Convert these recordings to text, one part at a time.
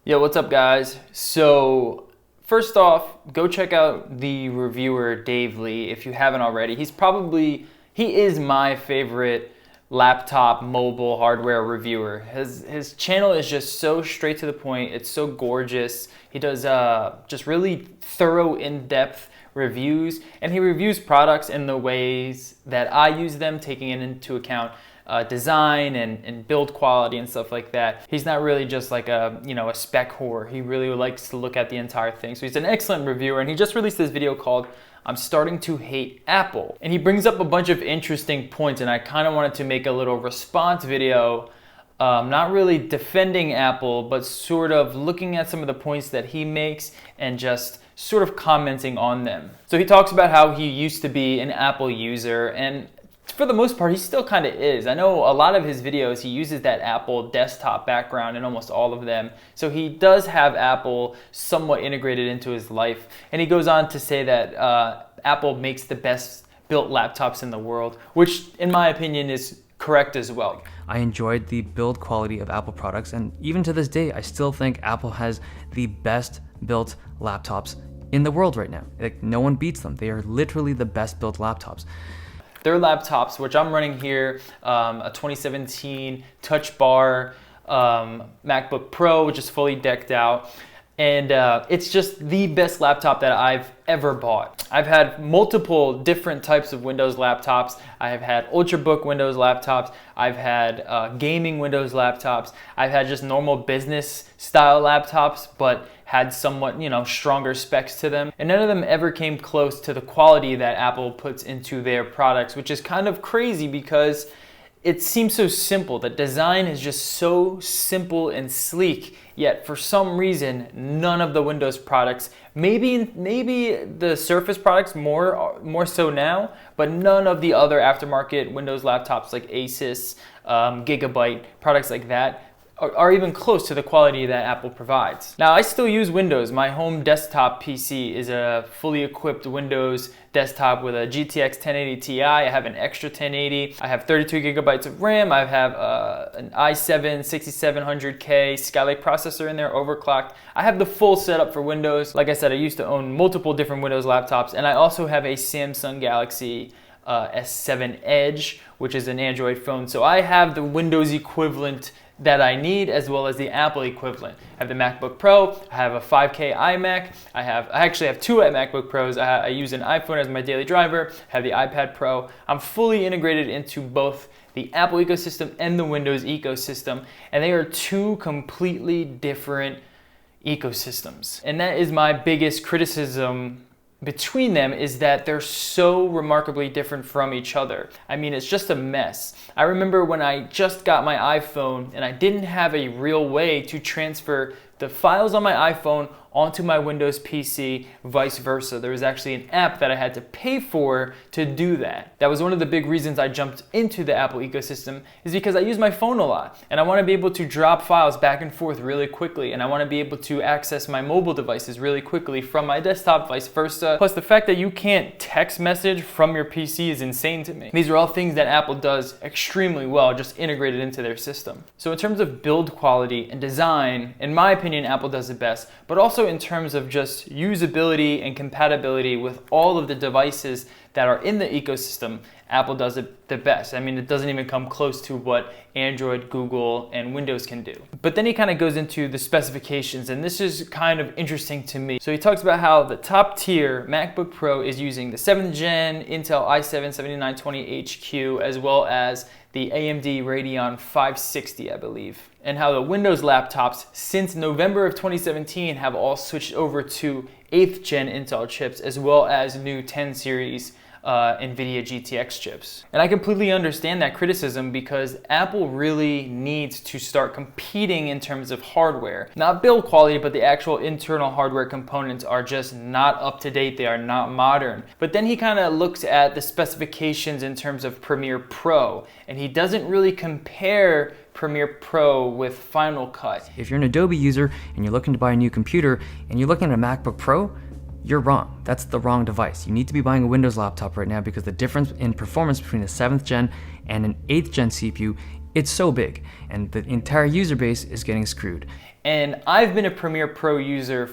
Yo, what's up guys? So first off, go check out the reviewer Dave Lee if you haven't already. He is my favorite laptop mobile hardware reviewer. His channel is just so straight to the point. It's so gorgeous. He does just really thorough, in-depth reviews, and he reviews products in the ways that I use them, taking it into account design and build quality and stuff like that. He's not really just like a spec whore. He really likes to look at the entire thing. So he's an excellent reviewer, and he just released this video called I'm Starting to Hate Apple. And he brings up a bunch of interesting points, and I kind of wanted to make a little response video, not really defending Apple, but sort of looking at some of the points that he makes and just sort of commenting on them. So he talks about how he used to be an Apple user, and for the most part, he still kind of is. I know a lot of his videos, he uses that Apple desktop background in almost all of them. So he does have Apple somewhat integrated into his life. And he goes on to say that Apple makes the best built laptops in the world, which in my opinion is correct as well. I enjoyed the build quality of Apple products, and even to this day, I still think Apple has the best built laptops in the world right now. Like, no one beats them. They are literally the best built laptops. Their laptops, which I'm running here, a 2017 Touch Bar MacBook Pro, which is fully decked out. And it's just the best laptop that I've ever bought. I've had multiple different types of Windows laptops. I have had Ultrabook Windows laptops. I've had gaming Windows laptops. I've had just normal business style laptops, but had somewhat, stronger specs to them. And none of them ever came close to the quality that Apple puts into their products, which is kind of crazy because it seems so simple. The design is just so simple and sleek, yet for some reason, none of the Windows products, maybe the Surface products more so now, but none of the other aftermarket Windows laptops like Asus, Gigabyte, products like that, are even close to the quality that Apple provides. Now, I still use Windows. My home desktop PC is a fully equipped Windows desktop with a GTX 1080 Ti. I have an extra 1080. I have 32 gigabytes of RAM. I have an i7 6700K Skylake processor in there, overclocked. I have the full setup for Windows. Like I said, I used to own multiple different Windows laptops, and I also have a Samsung Galaxy S7 Edge, which is an Android phone. So I have the Windows equivalent that I need, as well as the Apple equivalent. I have the MacBook Pro, I have a 5K iMac, I actually have two MacBook Pros. I use an iPhone as my daily driver, I have the iPad Pro. I'm fully integrated into both the Apple ecosystem and the Windows ecosystem, and they are two completely different ecosystems. And that is my biggest criticism between them, is that they're so remarkably different from each other. I mean, it's just a mess. I remember when I just got my iPhone and I didn't have a real way to transfer the files on my iPhone onto my Windows PC, vice versa. There was actually an app that I had to pay for to do that. That was one of the big reasons I jumped into the Apple ecosystem, is because I use my phone a lot and I want to be able to drop files back and forth really quickly, and I want to be able to access my mobile devices really quickly from my desktop, vice versa. Plus, the fact that you can't text message from your PC is insane to me. These are all things that Apple does extremely well, just integrated into their system. So in terms of build quality and design, in my opinion, Apple does it best, but also in terms of just usability and compatibility with all of the devices that are in the ecosystem, Apple does it the best. I mean, it doesn't even come close to what Android, Google, and Windows can do. But then he kind of goes into the specifications, and this is kind of interesting to me. So he talks about how the top tier MacBook Pro is using the 7th gen Intel i7-7920HQ, as well as the AMD Radeon 560, I believe. And how the Windows laptops since November of 2017 have all switched over to 8th gen Intel chips, as well as new 10 series NVIDIA GTX chips. And I completely understand that criticism, because Apple really needs to start competing in terms of hardware. Not build quality, but the actual internal hardware components are just not up to date. They are not modern. But then he kind of looks at the specifications in terms of Premiere Pro, and he doesn't really compare Premiere Pro with Final Cut. If you're an Adobe user and you're looking to buy a new computer and you're looking at a MacBook Pro, you're wrong. That's the wrong device. You need to be buying a Windows laptop right now, because the difference in performance between a 7th gen and an 8th gen CPU It's so big, and the entire user base is getting screwed. And I've been a Premiere Pro user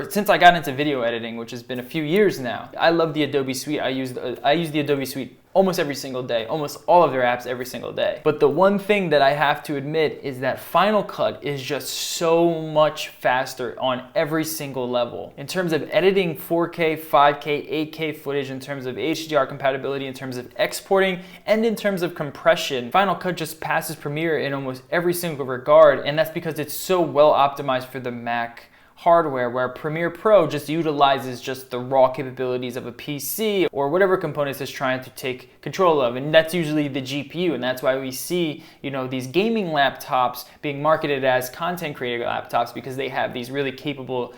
since I got into video editing, which has been a few years now. I love the Adobe Suite. I use the Adobe Suite almost every single day, almost all of their apps every single day. But the one thing that I have to admit is that Final Cut is just so much faster on every single level. In terms of editing 4K, 5K, 8K footage, in terms of HDR compatibility, in terms of exporting, and in terms of compression, Final Cut just passes Premiere in almost every single regard, and that's because it's so well optimized for the Mac hardware, where Premiere Pro just utilizes just the raw capabilities of a PC or whatever components it's trying to take control of, and that's usually the GPU, and that's why we see, you know, these gaming laptops being marketed as content creator laptops, because they have these really capable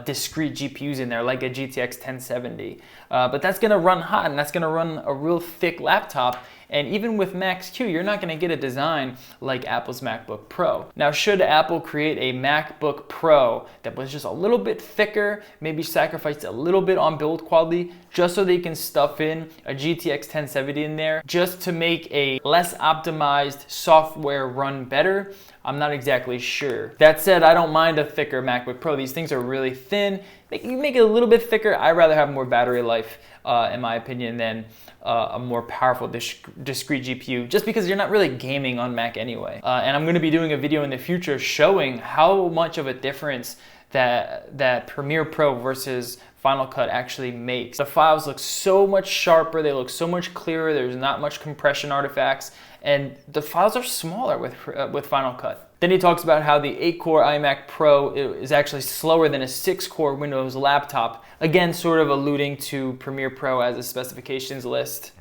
discrete GPUs in there, like a GTX 1070. But that's gonna run hot, and that's gonna run a real thick laptop. And even with Max-Q, you're not gonna get a design like Apple's MacBook Pro. Now, should Apple create a MacBook Pro that was just a little bit thicker, maybe sacrificed a little bit on build quality, just so they can stuff in a GTX 1070 in there, just to make a less optimized software run better? I'm not exactly sure. That said, I don't mind a thicker MacBook Pro. These things are really thin. You make it a little bit thicker. I'd rather have more battery life, in my opinion, than a more powerful discrete GPU, just because you're not really gaming on Mac anyway. And I'm gonna be doing a video in the future showing how much of a difference that Premiere Pro versus Final Cut actually makes. The files look so much sharper, they look so much clearer, there's not much compression artifacts, and the files are smaller with Final Cut. Then he talks about how the 8-core iMac Pro is actually slower than a 6-core Windows laptop, again sort of alluding to Premiere Pro as a specifications list.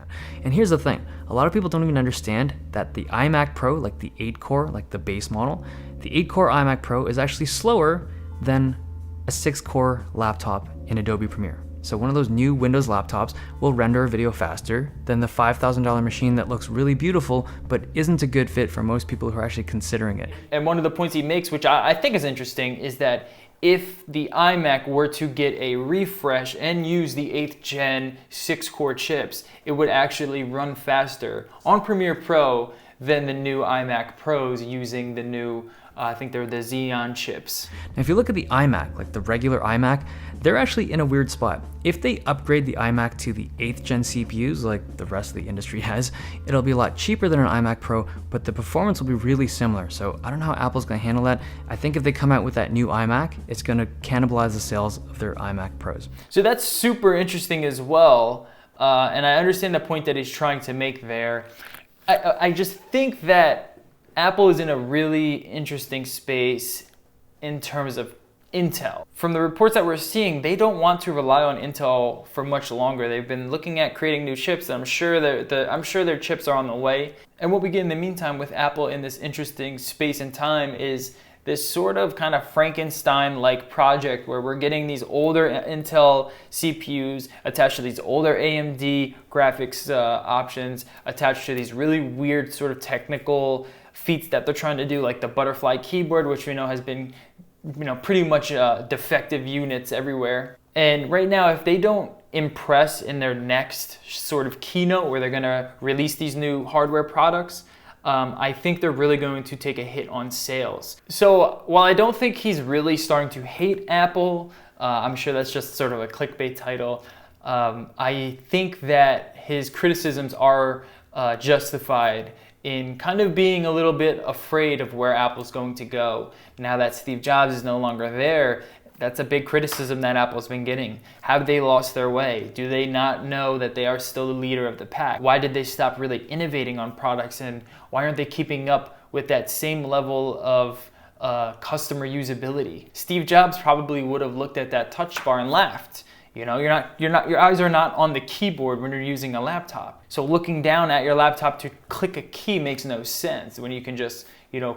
And here's the thing, a lot of people don't even understand that the iMac Pro, like the 8-core, like the base model, the 8-core iMac Pro is actually slower than a 6-core laptop in Adobe Premiere. So one of those new Windows laptops will render a video faster than the $5,000 machine that looks really beautiful but isn't a good fit for most people who are actually considering it. And one of the points he makes, which I think is interesting, is that if the iMac were to get a refresh and use the 8th gen 6-core chips, it would actually run faster on Premiere Pro than the new iMac Pros using the new, I think they're the Xeon chips. Now, if you look at the iMac, like the regular iMac, they're actually in a weird spot. If they upgrade the iMac to the 8th gen CPUs, like the rest of the industry has, it'll be a lot cheaper than an iMac Pro, but the performance will be really similar. So I don't know how Apple's gonna handle that. I think if they come out with that new iMac, it's gonna cannibalize the sales of their iMac Pros. So that's super interesting as well. And I understand the point that he's trying to make there. I just think that Apple is in a really interesting space in terms of Intel. From the reports that we're seeing, they don't want to rely on Intel for much longer. They've been looking at creating new chips, and I'm sure their chips are on the way. And what we get in the meantime with Apple in this interesting space and time is this sort of kind of Frankenstein-like project where we're getting these older Intel CPUs attached to these older AMD graphics options, attached to these really weird sort of technical feats that they're trying to do, like the butterfly keyboard, which we know has been, pretty much defective units everywhere. And right now, if they don't impress in their next sort of keynote where they're gonna release these new hardware products, I think they're really going to take a hit on sales. So while I don't think he's really starting to hate Apple, I'm sure that's just sort of a clickbait title, I think that his criticisms are justified in kind of being a little bit afraid of where Apple's going to go. Now that Steve Jobs is no longer there, that's a big criticism that Apple's been getting. Have they lost their way? Do they not know that they are still the leader of the pack? Why did they stop really innovating on products, and why aren't they keeping up with that same level of customer usability? Steve Jobs probably would have looked at that touch bar and laughed. Your eyes are not on the keyboard when you're using a laptop. So looking down at your laptop to click a key makes no sense when you can just,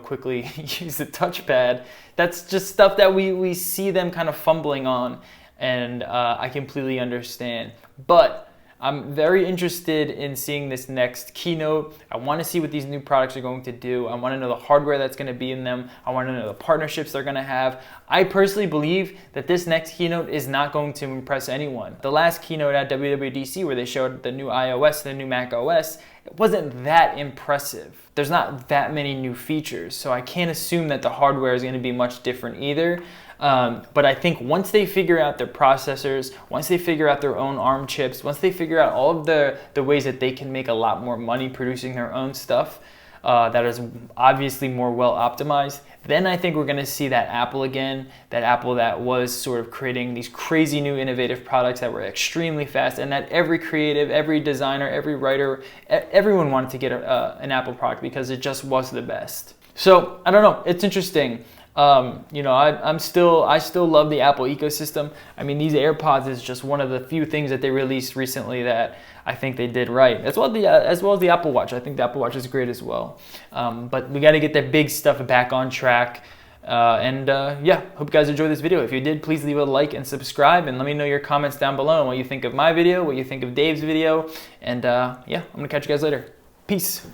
quickly use the touchpad. That's just stuff that we see them kind of fumbling on, and I completely understand. But I'm very interested in seeing this next keynote. I want to see what these new products are going to do. I want to know the hardware that's going to be in them. I want to know the partnerships they're going to have. I personally believe that this next keynote is not going to impress anyone. The last keynote at WWDC, where they showed the new iOS, the new Mac OS, it wasn't that impressive. There's not that many new features, so I can't assume that the hardware is going to be much different either. But I think once they figure out their processors, once they figure out their own ARM chips, once they figure out all of the ways that they can make a lot more money producing their own stuff, that is obviously more well optimized, then I think we're going to see that Apple again, that Apple that was sort of creating these crazy new innovative products that were extremely fast, and that every creative, every designer, every writer, everyone wanted to get an Apple product because it just was the best. So I don't know, it's interesting. You know, I still love the Apple ecosystem. I mean, these AirPods is just one of the few things that they released recently that I think they did right, as well as the Apple Watch. I think the Apple Watch is great as well. But we got to get that big stuff back on track. Yeah, hope you guys enjoyed this video. If you did, please leave a like and subscribe, and let me know your comments down below on what you think of my video, what you think of Dave's video, and yeah, I'm gonna catch you guys later. Peace.